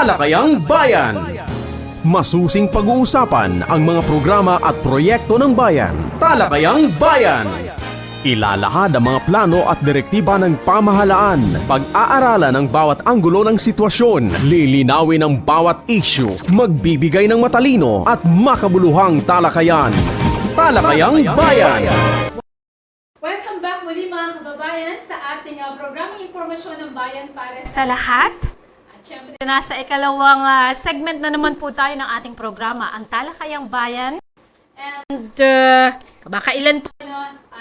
Talakayang Bayan. Masusing pag-uusapan ang mga programa at proyekto ng bayan. Talakayang Bayan. Ilalahad ang mga plano at direktiba ng pamahalaan. Pag-aaralan ang bawat anggulo ng sitwasyon. Lilinawin ang bawat issue. Magbibigay ng matalino at makabuluhang talakayan. Talakayang Bayan. Welcome back muli mga kababayan sa ating programang Impormasyon ng Bayan para Sa lahat, At syempre, nasa ikalawang segment na naman po tayo ng ating programa, ang Talakayang Bayan. And kabakailan po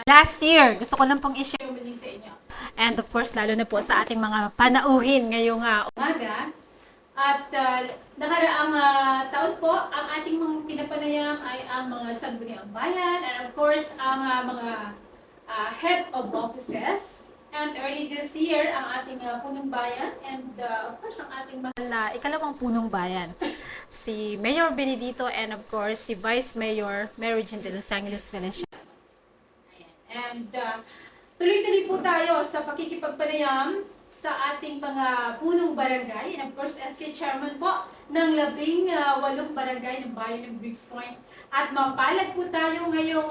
last year, gusto ko lang pong i-share muli sa inyo. and of course, lalo na po sa ating mga panauhin ngayong Umaga. At nakaraang taon po, ang ating mga pinapanayam ay ang mga sangguniang bayan and of course, ang mga head of offices. And early this year, ang ating punong bayan and of course, ang ating na ikalawang punong bayan. Si Mayor Benedito and of course, si Vice Mayor Mary Jean de Los Angeles Felicia. And tuloy-tuloy po tayo sa pakikipagpanayam sa ating mga punong barangay. And of course, SK Chairman po ng 18 barangay ng bayan ng Briggs Point. At mapalad po tayo ngayong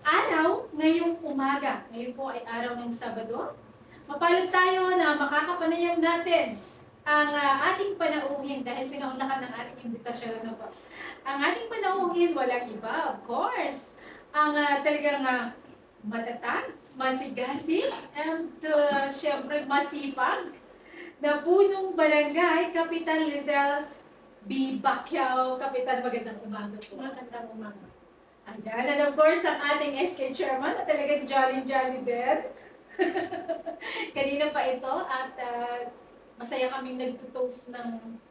araw, ngayong umaga. Ngayon po ay araw ng Sabado. Mapalad tayo na makakapanayam natin ang ating panauhin dahil pinaunlakan ng ating imbitasyon. Ano po? Ang ating panauhin, walang iba, of course. Ang talagang matatag, masigasig, and syempre masipag na punong barangay, Kapitan Lizelle B. Bacquiao. Kapitan, magandang umaga po. Magandang umaga. Ayan, and of course, ang ating SK Chairman na talagang jolly-jolly din. Kanina pa ito at masaya kaming nagtutoast ng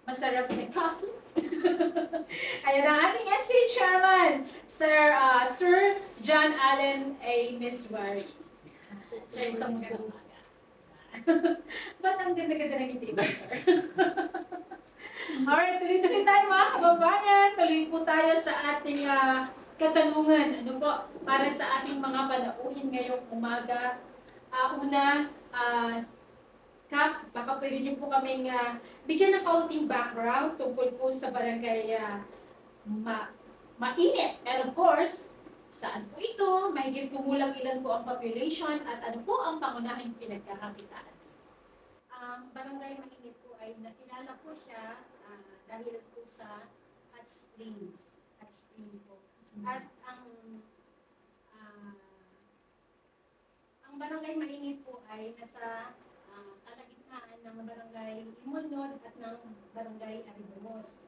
masarap na coffee. Ayan ang ating SK Chairman, Sir John Allen A. Miswari. Sir, isang magandang umaga. Ba't ang ganda-ganda ng ngiti mo, sir? Alright, tuloy-tuloy tayo mga kababayan. Tuloy po tayo sa ating katanungan. Ano po, para sa ating mga panauhin ngayong umaga. Kap, baka pwede niyo po kaming bigyan ng kaunting background tungkol po sa barangay Mainit. And of course, saan po ito? Mahigit kumulang ilan po ang population at ano po ang pangunahing pinagkakakitaan? Ang barangay Mainit po ay nakilala po siya dahil po sa hot spring. Hot spring po. At ang barangay Mainit po ay nasa kalagitnaan ng barangay Imunod at ng barangay Aribomos.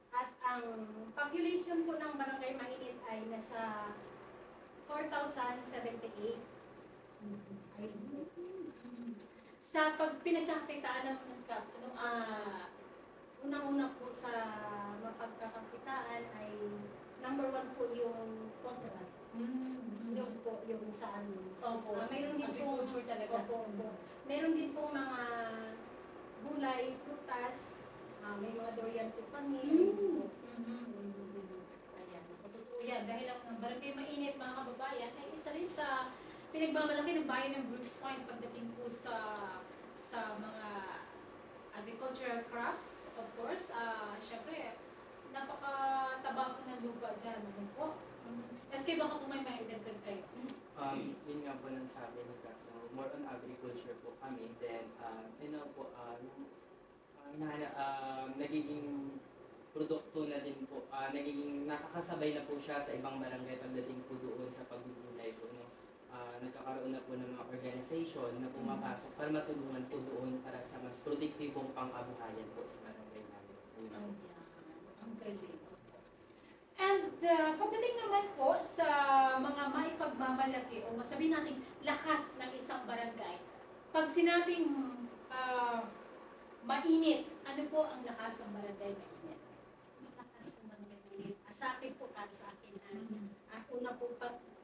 At ang population po ng barangay Mainit ay nasa 4,078. Sa pinagkakakitaan ng Unang-una po sa mapagkakakitaan ay number 1 po yung contract. Yung po, yung sa amin. Opo. Mayroon din po, Agriculture talaga. opo. Meron din po mga gulay, prutas, may mga durian po kami. Ayan, totoo yan. Dahil ang barangay Mainit, mga kababayan, ay isa rin sa pinagmamalaki ng bayan ng Briggs Point pagdating po sa mga agricultural crops, of course. Syempre, napakataba po ng lupa dyan. Ano po? SK, baka po may maidagdag kayo. Yun nga po nang sabi ni Kaso, more on agriculture po kami. Then, nagiging produkto na din po, nagiging nakakasabay na po siya sa ibang barangay pagdating po doon sa paggugulay po. No? Nagkakaroon na po ng mga organization na pumapasok para matulungan po doon para sa mas produktibong pang-kabuhayan po sa barangay namin. Ang galing. And pagdating naman po sa mga maipagmamalaki o masabi natin lakas ng isang barangay, pag sinabing mainit, ano po ang lakas ng barangay Mainit? Malakas po barangay Mainit. Sa akin po, para sa akin.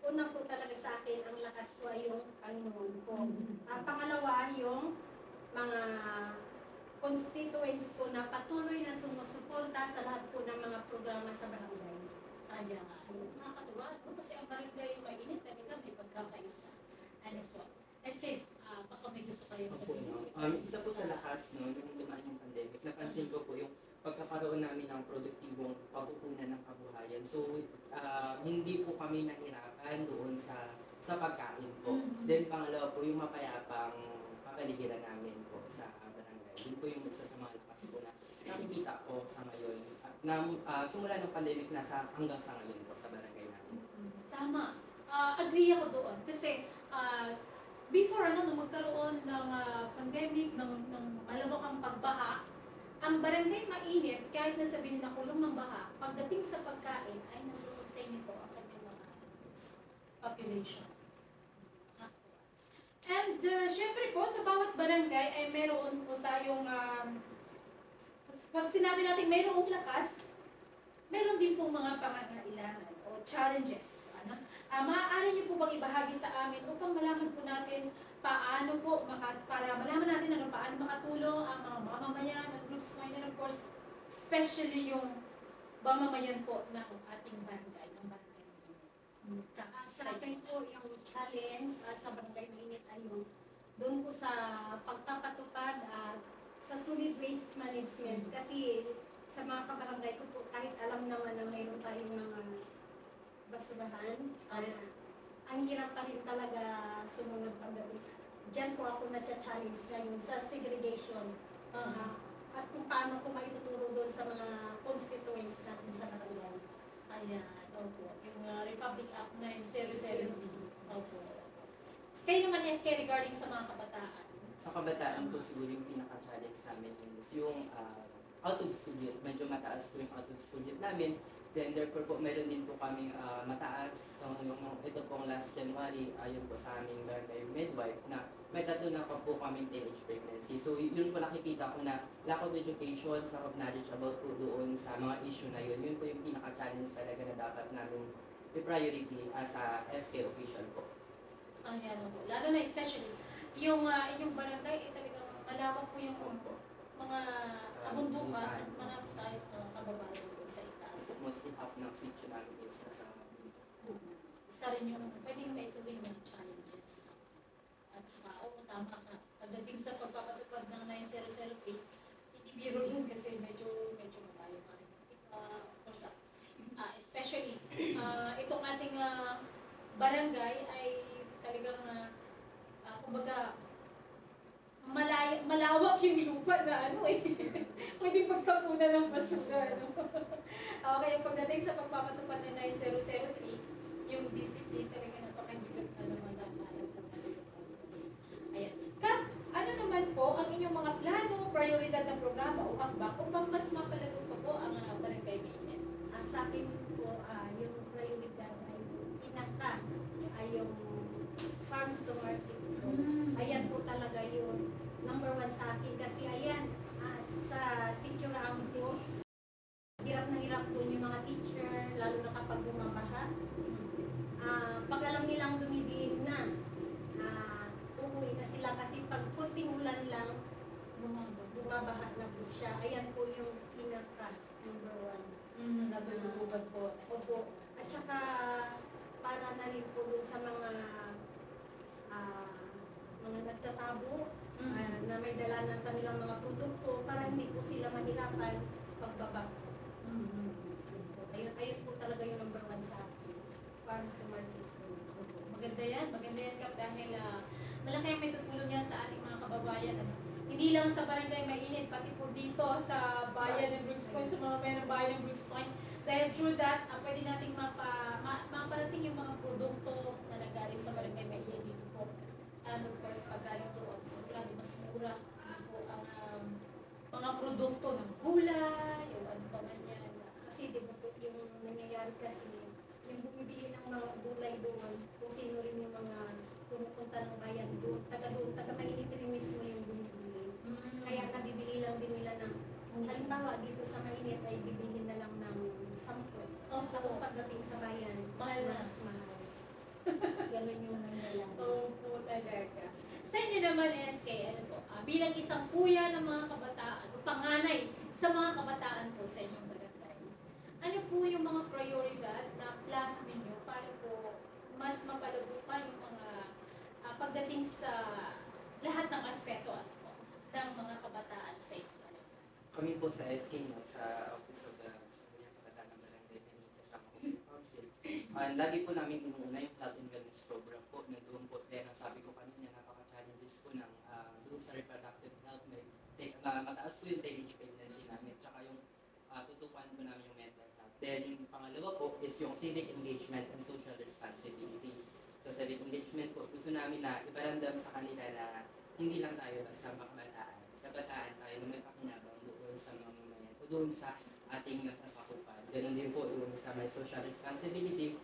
Una po talaga sa akin, ang lakas po ay yung Panginoon po. Pangalawa, yung mga constituents ko na patuloy na sumusuporta sa lahat po ng mga programa sa barangay. Ayan nga. Nakakatuwa. No? Kasi ang barangay Mainit, talaga may pagkakaisa. Ano so? SK, baka may gusto kayong sabihin. Isa po sa lakas, no, nung dumaan yung pandemic, pagkakaroon namin ng produktibong pagkukunan ng kabuhayan. So, hindi po kami nahirapan doon sa pagkain po. Then, pangalawa po, yung mapayapang kapaligiran namin po sa barangay. Yun po yung isa sa mga lakas po na nakikita ko sa ngayon. At simula ng pandemic hanggang sa ngayon po sa barangay natin. Tama. Agree ako doon. Kasi before nung magkaroon ng pandemic, ng malawakang pagbaha, ang barangay mainit, kahit na sabihin na kulong ng baha, pagdating sa pagkain ay nasusustain nito ang kanyang mga population. And syempre po, sa bawat barangay ay meron po tayong, pag sinabi natin mayroong lakas, meron din pong mga pangangailangan o challenges. Maaari niyo po bang ibahagi sa amin upang malaman po natin paano po, para malaman natin paano makatulong ang mga mamamayan ng Brooks Point and of course, especially yung mamamayan po ng ating barangay, ng barangay. Sa akin po yung challenge sa Barangay Mainit ay yung doon po sa pagpapatupad sa solid waste management. Kasi sa mga kabarangay ko po, kahit alam naman na mayroon tayong mga basurahan, ang hirap pa rin talaga sumunod pagdating. Diyan po ako na-challenge ngayon sa segregation. At kung paano ko maituturo doon sa mga constituents natin sa barangay. Ayan, opo. Yung Republic Act 9003. Opo. Kayo naman, SK, regarding sa mga kabataan. Sa kabataan po siguro yung pinaka-challenge namin is yung out of school year. Medyo mataas po yung out of school year namin. Then therefore po meron din po kami mataas ito pong last January ayon po sa aming barangay midwife na may 3 na po kaming teenage pregnancy. So yun po nakikita ko na lack of education, lack of knowledge about po doon sa mga issue na yun. Yun po yung pinaka-challenge talaga na dapat namin i-priority as a SK official po. Ayan po. Lalo na especially, yung inyong barangay, talagang malawak po yung mga kabundukan. Marami tayo kababayan po sa itaas. Mostly half ng sitio namin is nasa Isa rin yung pwedeng maituloy ng challenges. At saka, tama ka. Pagdating sa pagpapatupad ng 9003, hindi biro yun kasi medyo mabayo pa rin. Of course, especially, itong ating barangay ay talagang, kumbaga, malawak yung lupa na pwede pagkapunan ng basura. Okay, pagdating sa pagpapatupad ng 9003, yung discipline talaga napakahirap na naman ang Ayan. Kap, ano naman po ang inyong mga plano, prioridad ng programa o hakbang upang mas mapalago pa po ang barangay Mainit? Sa akin po, yung prioridad ay pinaka, ay yung farm to market po. Ayan po talaga yung number 1 sa akin kasi ayan, sa sitio na ang po, hirap na hirap po yung mga teacher, lalo na kapag bumabaha. Pag alam nilang dumidiin na, uuwi na sila kasi pag kunting ulan lang, bumabaha na po siya. Ayan po yung pinaka number 1. Natutubad po. Opo. At saka para na rin po dun sa mga nagtatabo na may dala ng kanilang mga produkto para hindi po sila mahirapan pagbaba. Ayun po talaga yung number 1 sa akin. Farm to market. Maganda yan, Kap, dahil malaki ang may tutulong yan sa ating mga kababayan. Hindi lang sa barangay Mainit, pati po dito sa bayan ng Brooks Point, sa mga mayroong bayan ng Brooks Point. Dahil through that, pwede nating maparating yung mga produkto na nagaling sa barangay Mainit dito po. And of course, pag galing doon, so lagi mas mura po ang mga produkto ng gulay, o ano pa man yan. Kasi di ba po yung nangyayari kasi yung bumibili ng mga gulay doon, kung sino rin yung mga pumupunta ng bayan doon, taga Mainit rin mismo yung bumibili. Kaya nabibili lang din nila ng, halimbawa dito sa Mainit ay bibilhin na lang ng 10. Tapos pagdating sa bayan, Mahal na. mas mahal. Ganun yung nangyayari. Opo, talaga. Sa inyo naman, SK, bilang isang kuya ng mga kabataan, o panganay sa mga kabataan po sa inyong barangay, ano po yung mga prioridad na plano ninyo para po mas mapalago pa yung mga pagdating sa lahat ng aspeto ng mga kabataan sa inyong barangay? kami po sa SK, no, sa Office of the Sangguniang Kabataan ng Barangay and kasama ko yung council. Lagi po namin inuuna yung health and wellness program po na doon po. Kaya nasabi ko kanina, napaka-challenges po ng doon sa reproductive health. Mataas po yung teenage pregnancy namin. Tsaka yung tutukan po namin yung mental health. Then yung pangalawa po is yung civic engagement and social responsibilities. So civic engagement po, gusto namin na iparamdam sa kanila na hindi lang tayo basta makabataan. Kabataan tayo na may pakinabang doon sa mga mamamayan o doon sa ating nasasakupan. Ganun din po doon sa may social responsibility.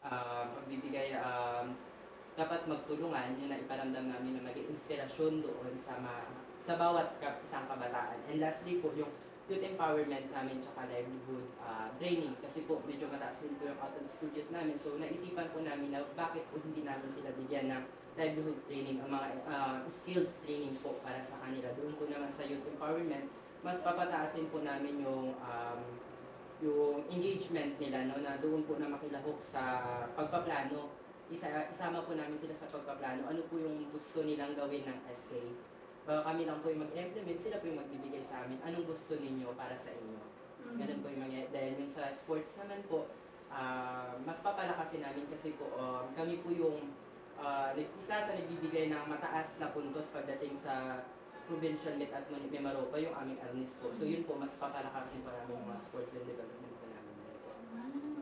Pagbibigay, dapat magtulungan yun na iparamdam namin na maging inspirasyon doon sa bawat isang kabataan. And lastly po, yung youth empowerment namin tsaka livelihood training kasi po medyo mataas din po yung out of school youth namin. So naisipan po namin na bakit po hindi namin sila bigyan ng livelihood training, ang mga skills training po para sa kanila. Doon po naman sa youth empowerment, mas papataasin po namin yung engagement nila, no, na doon po na makilahok sa pagpaplano. Isama po namin sila sa pagpaplano. Ano po yung gusto nilang gawin ng SK? Kami lang po yung mag-implement, sila po yung magbibigay sa amin. Anong gusto ninyo para sa inyo? Ganun po yung mga. Dahil yung sa sports naman po, mas papalakasin namin kasi po kami po yung isa sa nagbibigay ng mataas na puntos pagdating sa provincial meet at Mimaropa, yung aming Arnis po. So yun po, mas papalakasin po namin yung mga sports and development po namin.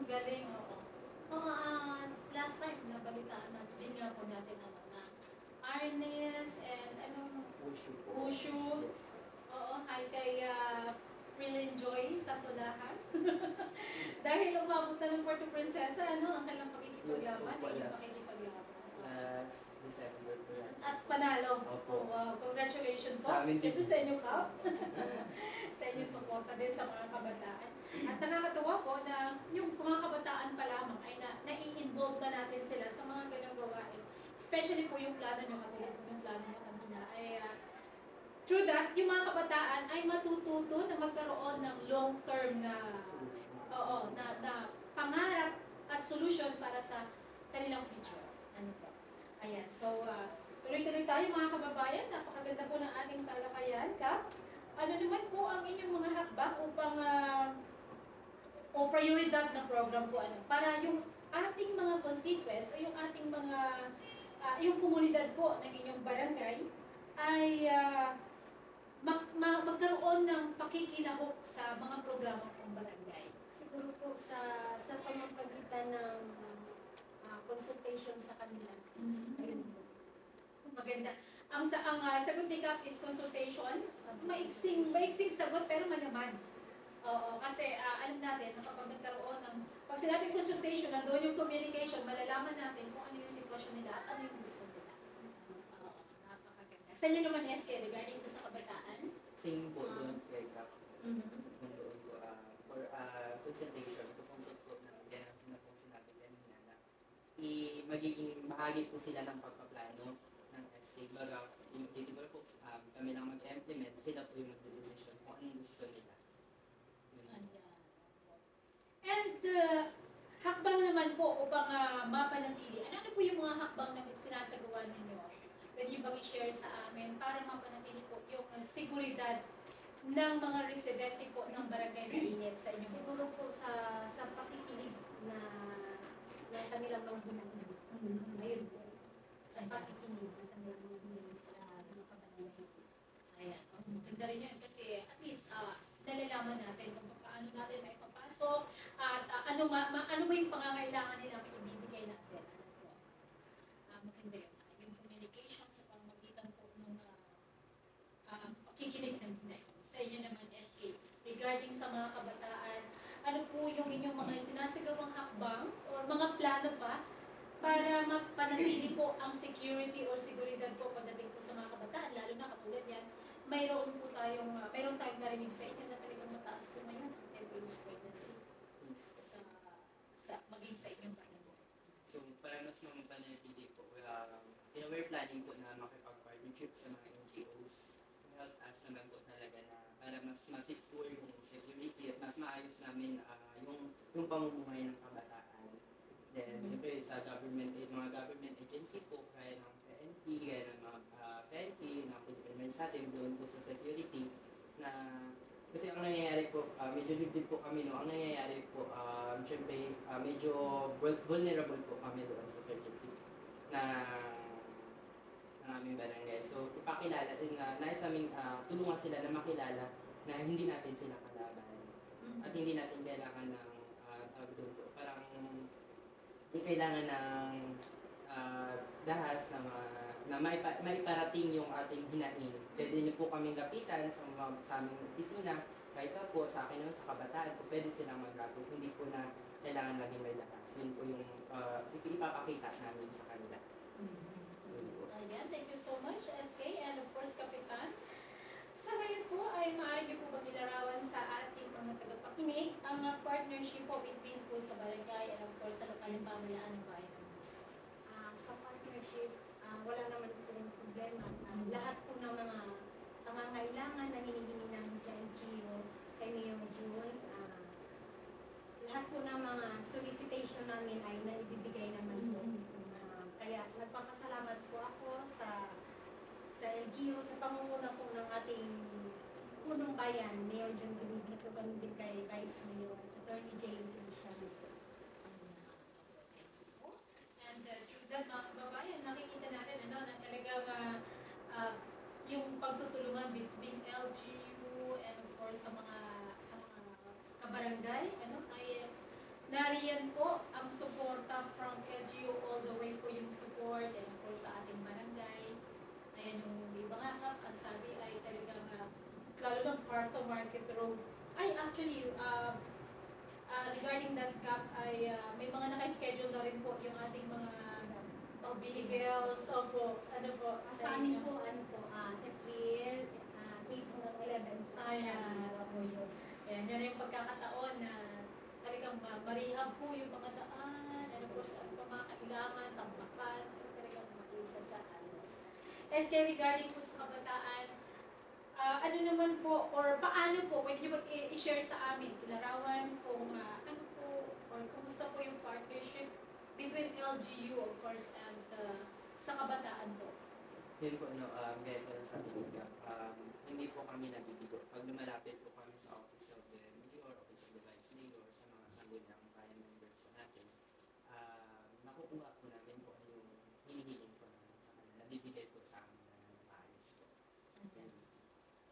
Galing, oo. Last time, nabalitaan natin nga po natin na Arnes and Wushu. Yes. Oo, hi kay Prilin Joy sa Tulahan. Dahil umabot na ng Puerto Princesa, ang kailang pakikipaglaban, Yes, yung yes. pakikipaglaban. Last December po yan. At panalo. Opo. Oh, wow. Congratulations po. Sa amin din. Siyempre sa inyo, Kap. Sa inyo suporta din sa mga kabataan. At nakakatuwa po na yung mga kabataan pa lamang ay nai-involve na natin sila sa mga ganong gawain. Especially po yung plano nyo, katulad po yung plano nyo kanina, ay through that, yung mga kabataan ay matututo na magkaroon ng long-term na pangarap at solution para sa kanilang future. Ano po? Ayan. So, tuloy-tuloy tayo mga kababayan. Napakaganda po ng ating talakayan. Ano naman po ang inyong mga hakbang upang o prioridad na program po para yung ating mga constituents o yung ating mga yung komunidad po ng inyong barangay ay magkaroon ng pakikilahok sa mga programa ng barangay. Siguro po sa pamamagitan ng consultation sa kanila. Ayun po. Maganda. Ang sagot ni Kap is consultation. Maiksing sagot pero malaman. Oo, kasi alam natin na kapag nagkaroon pag sinabing consultation, nandoon yung communication, malalaman natin kung ano yung sitwasyon nila at ano yung gusto nila. Oo, napakaganda. Sa inyo naman, SK, regarding ko sa kabataan? Same po doon kay Kap. Mhm. Doon po for consultation, to consult po namin. Kaya na po sinabi kanina na magiging bahagi po sila ng pagpaplano ng SK. Baga, yung critical po, kami lang mag-implement, sila po yung mag-decision kung anong gusto nila. And hakbang naman po upang mapanatili. Ano po yung mga hakbang na sinasagawa ninyo? Pwede nyo bang i-share sa amin para mapanatili po yung seguridad ng mga residente po ng Barangay Mainit sa inyo? Siguro po sa pakikinig na kanilang mga hinahin. Ayun po. Sa pakikinig na kanilang mga hinahin sa mga kabarangay. Ayan. Maganda rin yun kasi at least nalalaman natin kung paano natin may papasok at ano ba yung pangangailangan nila may ibibigay natin. Maganda yun. Yung communication sa pamamagitan po ng pakikinig ng hinahin. Sa inyo naman, SK, regarding sa mga kabataan, ano po yung inyong mga sinasagawang hakbang o mga plano pa para mapanatili po ang security or seguridad po pagdating po sa mga kabataan, lalo na katulad yan, mayroon tayong narinig sa inyo na talagang mataas po ngayon ang teenage pregnancy maging sa inyong barangay. So, para mas mapanatili po, we're planning po na makipag-partnership sa mga NGOs to help us naman po talaga na para mas secure yung security at mas maayos namin yung pamumuhay ng kabataan. Then, siyempre sa mga government agency po, kaya ng PNP, kaya ng mga PNP, ng Pilipinas sa atin, doon po sa security, na Kasi ang nangyayari po, medyo din po kami, no? Ang nangyayari po, syempre, medyo vulnerable po kami doon sa surgency na ng aming barangay. So, ipakilala din na nais namin tulungan sila na makilala na hindi natin sila kalaban. At hindi natin kailangan ng tawag doon po. Parang hindi kailangan ng dahas na maiparating yung ating hinaing. Pwede niyo po kaming lapitan sa aming opisina, kahit po sa akin naman sa kabataan po, pwede silang maglapit. Hindi po na kailangan laging may lakas. Yun po yung ipapakita namin sa kanila. Yun po. Ayan, thank you so much, SK, and of course, Kapitan. Sa ngayon po ay maaari niyo po bang ilarawan sa ating mga tagapakinig ang partnership po between po sa barangay and of course sa lokal pamahalaan ng bayan ng Busto. Sa partnership, wala naman ito yung problema. Lahat po ng mga pangangailangan na hinihingi namin sa NGO kay Mayor June, lahat po ng mga solicitation namin ay naibibigay naman po. Kaya nagpapasalamat po ako sa LGU, sa pangunguna po ng ating punong bayan, Mayor June Benigno, ganun din kay Vice Mayor, Attorney Jane Feliciano po. And through that, mga kababayan, nakikita natin na talagang yung pagtutulungan between LGU and of course sa mga kabarangay, ay nariyan po ang suporta from LGU all the way po yung support and of course sa ating barangay. Ayan yung iba nga ang sabi ay talagang lalo ng part of Market Road. Ay actually, regarding that gap ay may mga naka-schedule na rin po yung ating mga vehicles. Opo, ano po? Sa amin po, April 8 hanggang 11 po Ayan. sa Arroyos. Ayan, yan yung pagkakataon na talagang marihab po yung mga daan, and of course, ano pa mga kailangan, tambakan, talagang mag-isa sa alas. SK, regarding po sa kabataan, ano naman po, or paano po, pwede niyo i-share sa amin, ilarawan kung ano po, or kumusta po yung partnership between LGU, of course, and sa kabataan po. Yun po, gaya ko lang sabi niya, hindi po kami nabibigo. Pag lumalapit po kami sa Office of the Mayor, Office of the Vice Mayor, sa mga sangguniang bayan members po natin, nakukuha po namin po yung hinihiling po namin sa kanila. Nabibigay po sa amin na maayos po. Yan.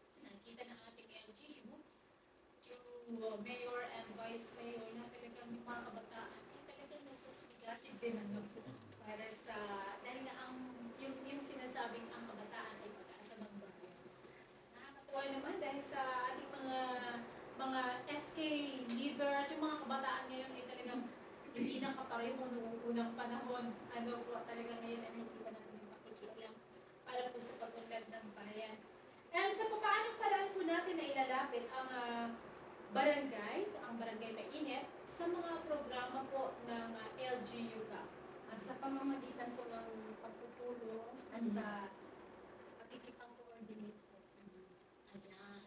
So, nakikita ng ating LGU through Mayor and Vice Mayor na talagang yung mga kabataan ay talagang nasusumigasin din po para sa, dahil nga yung sinasabing ang kabataan ay pag-asa ng bayan. Nakakatuwa naman dahil sa ating mga SK leaders, yung mga kabataan ngayon ay talagang hindi na kapareho noong unang panahon. Ano po, talagang ngayon ay nakikita natin yung pakikialam para po sa pag-unlad ng bayan. And sa paano paraan po natin na ilalapit ang barangay Mainit, sa mga programa po ng LGU GAP. Sa pamamagitan po ng pagtutulong at sa pakikipag-coordinate po. Ayan.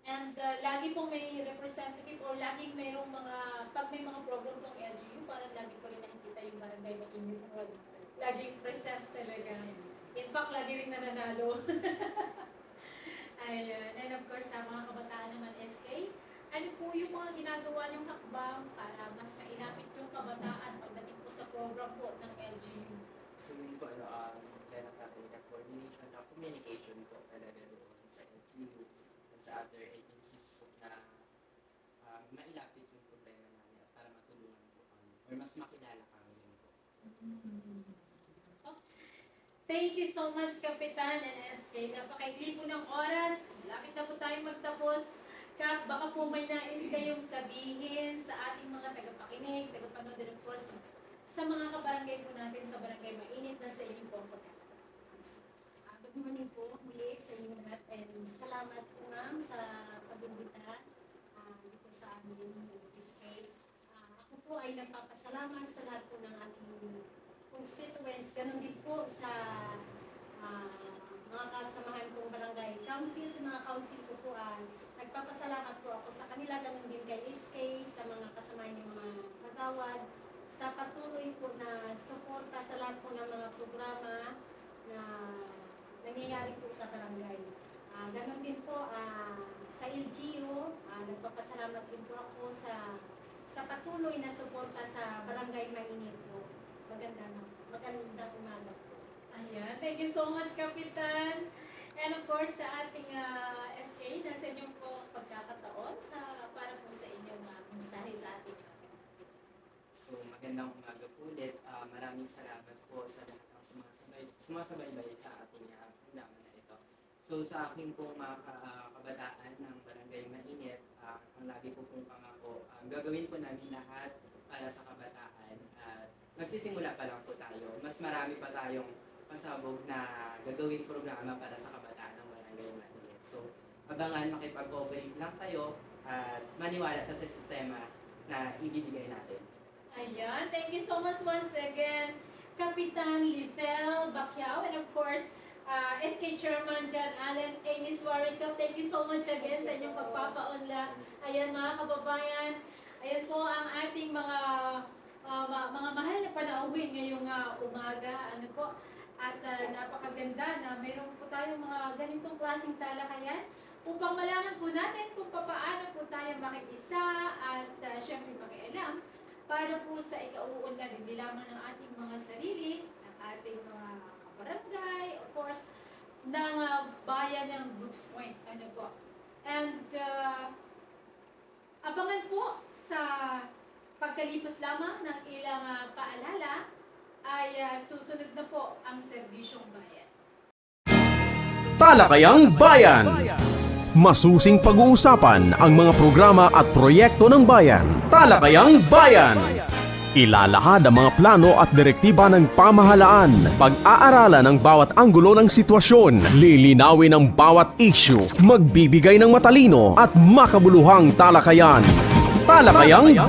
And lagi pong may representative or laging mayroong pag may mga program ng LGU, parang lagi po rin nakikita yung barangay Mainit. Laging present talaga. In fact, lagi rin nananalo. Ayun. And of course, sa mga kabataan naman SK, ano po yung mga ginagawa niyong hakbang para mas mailapit yung kabataan pagdating po sa program po ng LGU? So yun po, kaya nasabi niya, coordination at communication po talaga doon sa LGU at sa other agencies po na mailapit yung problema namin at para matulungan po kami or mas makilala kami yun po. Thank you so much, Kapitan and SK. Napakaikli po ng oras. Lapit na po tayong magtapos. Kap, baka po may nais kayong sabihin sa ating mga tagapakinig, tagapanood, and of course, sa mga kabarangay po natin sa Barangay Mainit na sa inyong po ang pagkakataon. Good morning po muli sa inyo lahat and salamat po ma'am sa pag-imbita dito sa aming escape. Ako po ay nagpapasalamat sa lahat po ng ating constituents, ganun din po sa mga kasamahan kong barangay council, sa mga council ko po, nagpapasalamat po ako sa kanila, ganun din kay SK, sa mga kasamahan ng mga kagawad, sa patuloy po na suporta sa lahat po ng mga programa na nangyayari po sa barangay. Ganun din po sa LG nagpapasalamat din po ako sa patuloy na suporta sa Barangay Mainit po. Magandang umaga po. Ayan, thank you so much, Kapitan. And of course, sa ating SK, nasa inyong po pagkakataon para po sa inyong mensahe sa ating So, magandang umaga po ulit. Maraming salamat po sa lahat ng sumasabaybay sa ating programa na ito. So, sa aking pong mga kabataan ng Barangay Mainit, ang lagi ko pong pangako, gagawin po namin lahat para sa kabataan. At magsisimula pa lang po tayo. Mas marami pa tayong pasabog na gagawin programa para sa kabataan ng Barangay Mainit. So, abangan, makipag-cooperate lang kayo at maniwala sa sistema na ibibigay natin. Ayan, thank you so much once again, Kapitan Lizelle Bacquiao, and of course, SK Chairman John Allen, Amy Suarica, thank you so much again sa inyong pagpapaunlak. Ayan mga kababayan, ayan po ang ating mga mahal na panauhin ngayong umaga. Ano po? At napakaganda na mayroon po tayong mga ganitong klaseng talakayan upang malaman po natin kung paano po tayo makiisa at syempre makialam para po sa ikauunlad, hindi lamang ng ating mga sarili, ng ating mga kabarangay, of course, ng bayan ng Brooks Point. Ano po? And abangan po sa pagkalipas lamang ng ilang paalala ay susunod na po ang serbisyong bayan. Talakayang Bayan. Masusing pag-uusapan ang mga programa at proyekto ng bayan. Talakayang Bayan. Ilalahad ang mga plano at direktiba ng pamahalaan. Pag-aaralan ang bawat anggulo ng sitwasyon. Lilinawin ang bawat issue. Magbibigay ng matalino at makabuluhang talakayan. Talakayang Bayan.